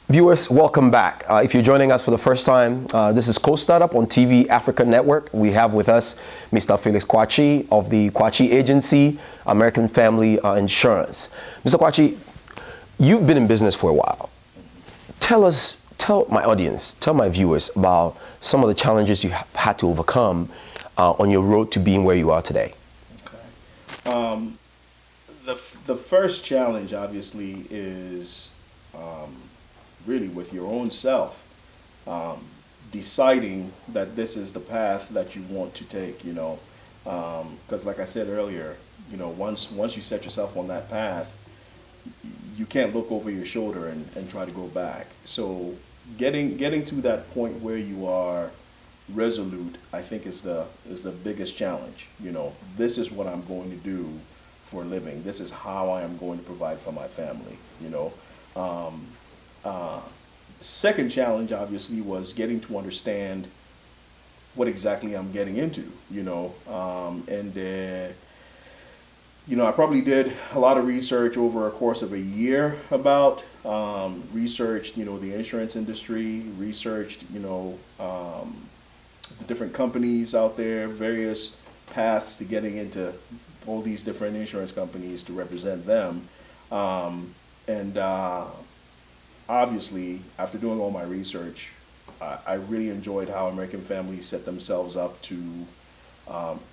Viewers, welcome back. If you're joining us for the first time, this is StartUp on TV Africa Network. We have with us Mr. Felix Quarchey of the Quarchey Agency, American Family Insurance. Mr. Quarchey, you've been in business for a while. Tell my audience, tell my viewers about some of the challenges you have had to overcome on your road to being where you are today. Okay. The first challenge, obviously, is really with your own self, deciding that this is the path that you want to take, because like I said earlier, once you set yourself on that path, you can't look over your shoulder and try to go back. So getting to that point where you are resolute, I think is the biggest challenge. This is what I'm going to do for a living. This is how I am going to provide for my family. Second challenge, obviously, was getting to understand what exactly I'm getting into, I probably did a lot of research over a course of a year about, researched, the insurance industry, researched, the different companies out there, various paths to getting into all these different insurance companies to represent them. Obviously, after doing all my research, I really enjoyed how American Family set themselves up to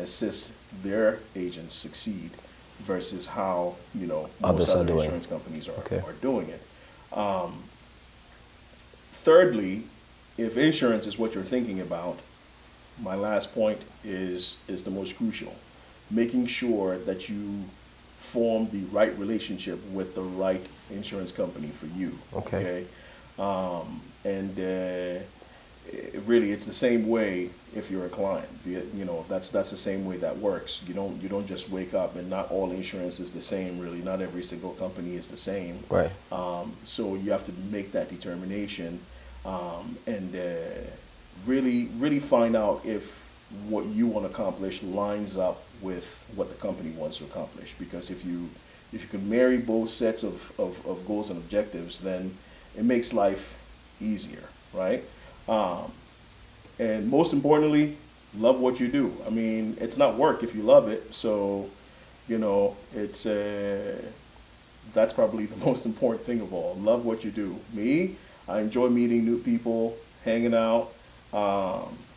assist their agents succeed versus how most other insurance companies are doing it. Thirdly, if insurance is what you're thinking about, my last point is the most crucial. Making sure that you form the right relationship with the right insurance company for you. Okay. Really, it's the same way if you're a client. That's the same way that works. You don't just wake up, and not all insurance is the same. Really, not every single company is the same. Right. So you have to make that determination, and really find out if what you want to accomplish lines up with what the company wants to accomplish. Because if you can marry both sets of goals and objectives, then it makes life easier, right? And most importantly, love what you do. I mean, it's not work if you love it. So, it's that's probably the most important thing of all. Love what you do. Me, I enjoy meeting new people, hanging out,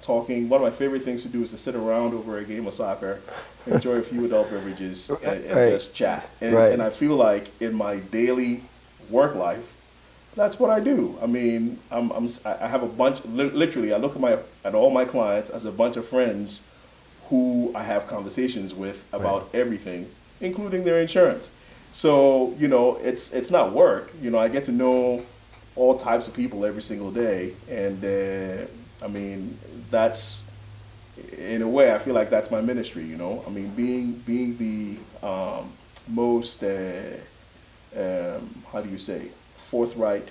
talking. One of my favorite things to do is to sit around over a game of soccer, enjoy a few adult beverages, and just chat. And I feel like in my daily work life, that's what I do. I mean, I have a bunch. Literally, I look at all my clients as a bunch of friends who I have conversations with about everything, including their insurance. So it's not work. I get to know all types of people every single day, and I mean, that's, in a way, I feel like that's my ministry. I mean, being the most how do you say, forthright,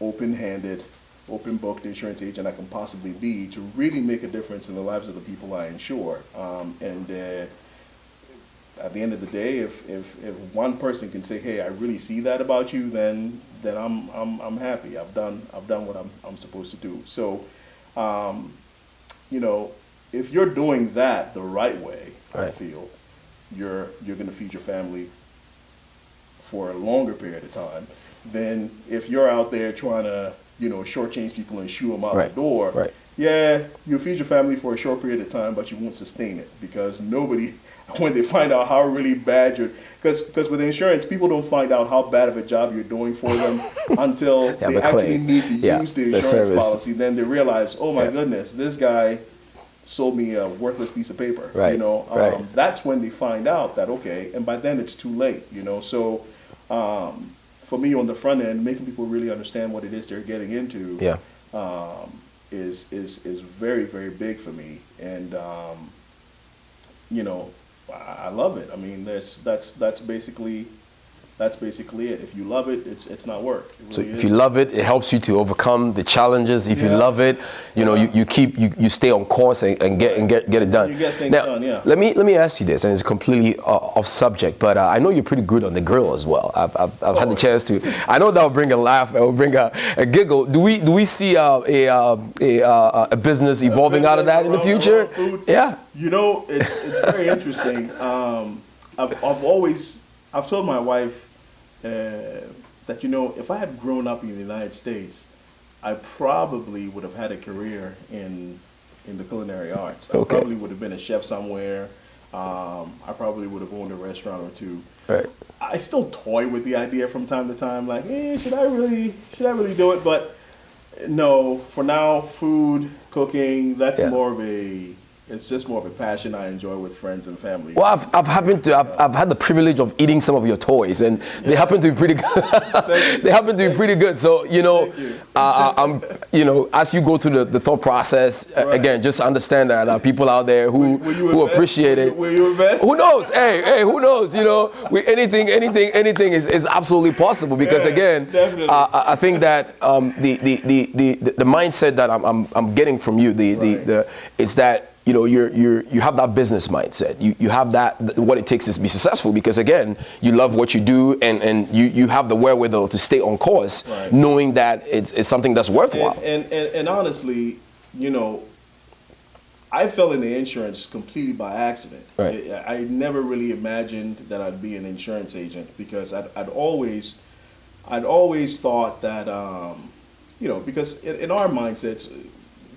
open-handed, open-booked insurance agent I can possibly be to really make a difference in the lives of the people I insure. At the end of the day, if one person can say, "Hey, I really see that about you," then I'm happy. I've done what I'm supposed to do. So, if you're doing that the right way, I feel you're going to feed your family for a longer period of time than if you're out there trying to shortchange people and shoo them out the door. Right. Yeah, you'll feed your family for a short period of time, but you won't sustain it, because nobody, when they find out how really bad you're, because with insurance, people don't find out how bad of a job you're doing for them until they actually need to use the insurance policy. Then they realize, oh my goodness, this guy sold me a worthless piece of paper. Right. That's when they find out that, okay, and by then it's too late. So for me on the front end, making people really understand what it is they're getting into. Is very, very big for me, and I love it. I mean, that's basically that's basically it. If you love it, it's not work. It So really if is. you love it, it helps you to overcome the challenges. If you Yeah. love it, you know, you stay on course and get it done. You get things now, done, yeah. Let me ask you this, and it's completely off subject, but I know you're pretty good on the grill as well. I've had the chance to. I know that'll bring a laugh. It will bring a giggle. Do we see a business evolving out of that in the future? Around food. Yeah. You know, it's very interesting. I've told my wife that, you know, if I had grown up in the United States, I probably would have had a career in the culinary arts. I Okay. probably would have been a chef somewhere. I probably would have owned a restaurant or two. Right. I still toy with the idea from time to time, like, should I really do it? But no, for now, food, cooking, that's Yeah. it's just more of a passion I enjoy with friends and family. Well, I've had the privilege of eating some of your toys, and they happen to be pretty good. They happen to be pretty good. So you know, Thank you. I'm as you go through the thought process, again, just understand that people out there who invest? appreciate it. Will you invest? Who knows? Hey, who knows? You know, anything is absolutely possible because Yeah, again, definitely. I think that the mindset that I'm getting from you, it's that. You know, you have that business mindset. You have that what it takes to be successful because again, you love what you do and you have the wherewithal to stay on course, Right. knowing that it's something that's worthwhile. And honestly, you know, I fell into insurance completely by accident. Right. I never really imagined that I'd be an insurance agent because I'd always thought that you know, because in our mindsets,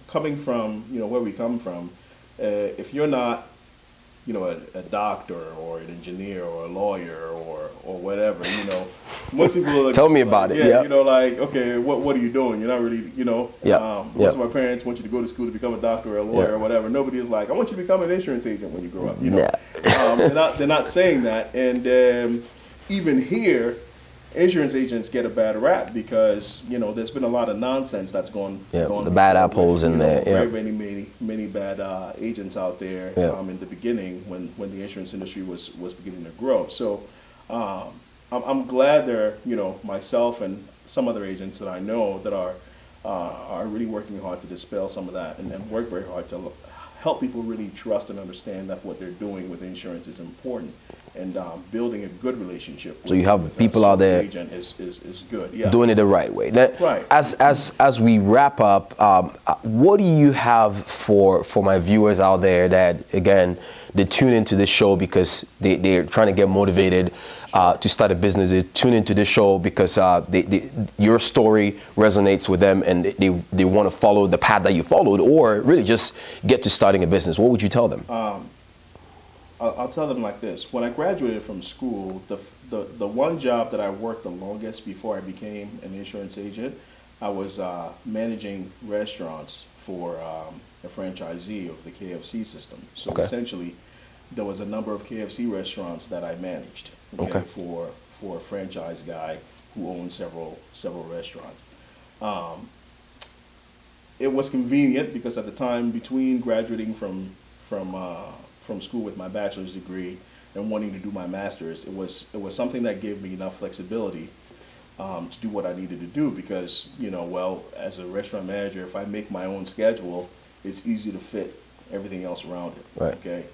coming from, you know, where we come from, if you're not, you know, a doctor or an engineer or a lawyer or whatever, you know, most people are like, Tell me about it, yeah. you know, like, okay, what are you doing? You're not really, you know, Yeah, most of my parents want you to go to school to become a doctor or a lawyer Yeah. or whatever. Nobody is like, I want you to become an insurance agent when you grow up, you know. Yeah. They're not saying that, and even here, insurance agents get a bad rap because, you know, there's been a lot of nonsense that's gone. Yeah, gone the bad before apples with, in you know, there, yeah. many bad agents out there Yeah. in the beginning when the insurance industry was beginning to grow. So I'm glad there, you know, myself and some other agents that I know that are really working hard to dispel some of that and work very hard to help people really trust and understand that what they're doing with insurance is important, and building a good relationship. So you have people out there agent is good. Yeah. doing it the right way. Now, Right. As we wrap up, what do you have for my viewers out there that again they tune into this show because they're trying to get motivated to start a business? They tune into this show because your story resonates with them and they want to follow the path that you followed, or really just get to starting a business. What would you tell them? I'll tell them like this. When I graduated from school, the one job that I worked the longest before I became an insurance agent, I was managing restaurants for a franchisee of the KFC system. So Okay. essentially, there was a number of KFC restaurants that I managed Okay. for a franchise guy who owned several restaurants. It was convenient because at the time between graduating from school with my bachelor's degree and wanting to do my master's, it was something that gave me enough flexibility to do what I needed to do because, you know, well, as a restaurant manager, if I make my own schedule, it's easy to fit everything else around it. Right. Okay.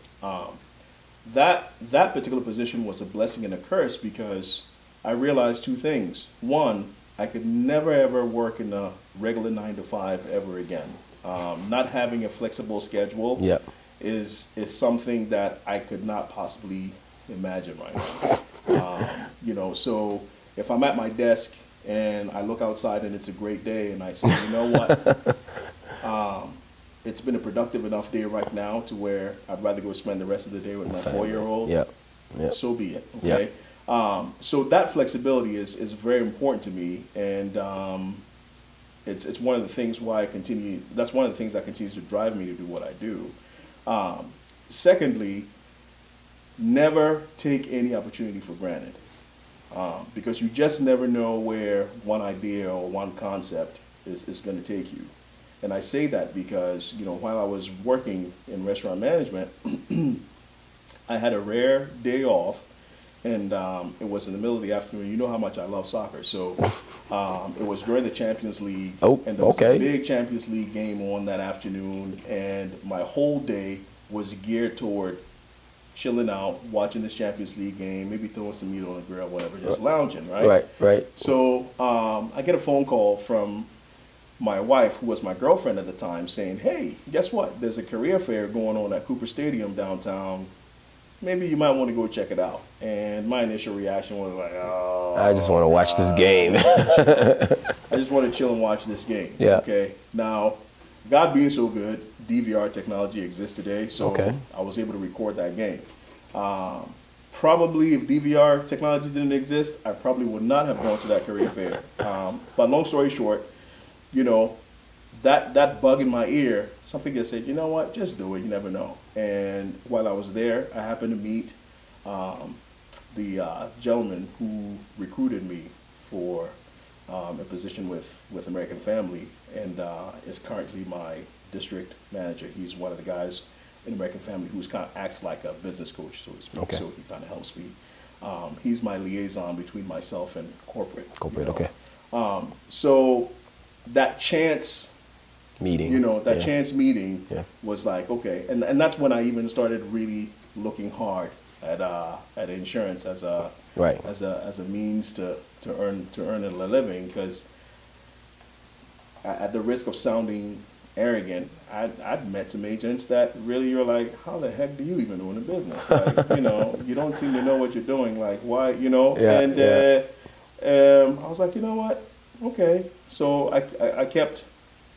That particular position was a blessing and a curse because I realized two things. One, I could never ever work in a regular 9-to-5 ever again. Not having a flexible schedule Yep. is something that I could not possibly imagine right now. You know, so if I'm at my desk and I look outside and it's a great day and I say, you know what, it's been a productive enough day right now to where I'd rather go spend the rest of the day with my 4-year-old. Yeah. Yeah. So be it. Yeah. Okay. So that flexibility is very important to me, and it's one of the things why I continue. That's one of the things that continues to drive me to do what I do. Secondly, never take any opportunity for granted, because you just never know where one idea or one concept is going to take you. And I say that because, you know, while I was working in restaurant management, I had a rare day off And it was in the middle of the afternoon. You know how much I love soccer. So it was during the Champions League. Oh, and there was okay. a big Champions League game on that afternoon. And my whole day was geared toward chilling out, watching this Champions League game, maybe throwing some meat on the grill, whatever, just lounging, right? Right. So I get a phone call from my wife, who was my girlfriend at the time, saying, hey, guess what? There's a career fair going on at Cooper Stadium downtown. Maybe you might want to go check it out. And my initial reaction was like, oh. I just want to watch this game. I just want to chill and watch this game. Yeah. Okay. Now, God being so good, DVR technology exists today, so Okay. I was able to record that game. Probably if DVR technology didn't exist, I probably would not have gone to that career fair. But long story short, you know, that bug in my ear, something that said, you know what, just do it, you never know. And while I was there, I happened to meet the gentleman who recruited me for a position with American Family, and is currently my district manager. He's one of the guys in American Family who's kind of acts like a business coach, so to speak. Okay. So he kind of helps me. He's my liaison between myself and corporate. Corporate, you know. okay. So that chance Meeting. you know, that Yeah. chance meeting Yeah. was like, okay. And that's when I even started really looking hard at insurance as a Right. as a means to earn a living, because at the risk of sounding arrogant, I'd met some agents that really, you're like, how the heck do you even own a business? Like, you know, you don't seem to know what you're doing. Like, why, you know? Yeah, And yeah. I was like, you know what? Okay. So I kept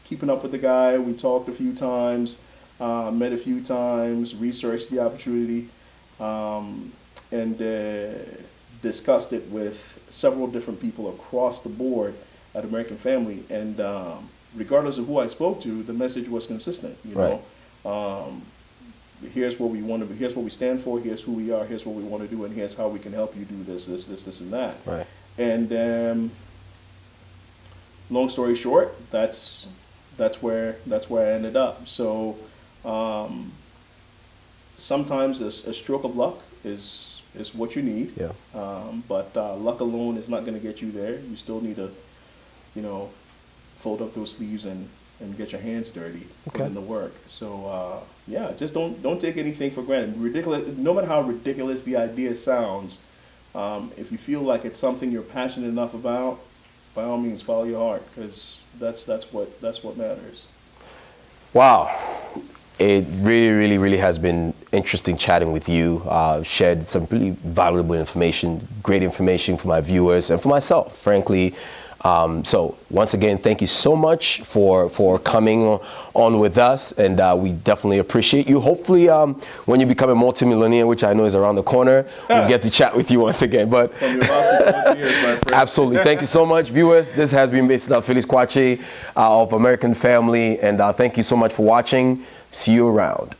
keeping up with the guy. We talked a few times, met a few times, researched the opportunity, and discussed it with several different people across the board at American Family. And regardless of who I spoke to, the message was consistent. You know, here's what we want to. Here's what we stand for. Here's who we are. Here's what we want to do, and here's how we can help you do this, and that. Right. And long story short, that's where I ended up. So sometimes a stroke of luck is what you need. Yeah. But luck alone is not going to get you there. You still need to, you know, fold up those sleeves and get your hands dirty, put in the work. So yeah, just don't take anything for granted. Ridiculous, no matter how ridiculous the idea sounds, if you feel like it's something you're passionate enough about, by all means follow your heart, because that's what matters. Wow. It really has been interesting chatting with you. Shared some really valuable information, great information for my viewers and for myself, frankly. So once again, thank you so much for coming on with us, and we definitely appreciate you. Hopefully, when you become a multimillionaire, which I know is around the corner, we'll get to chat with you once again. But From your mouth to God's ears, my friend. absolutely, thank you so much, viewers. This has been Mr. Felix Quarchey of American Family, and thank you so much for watching. See you around.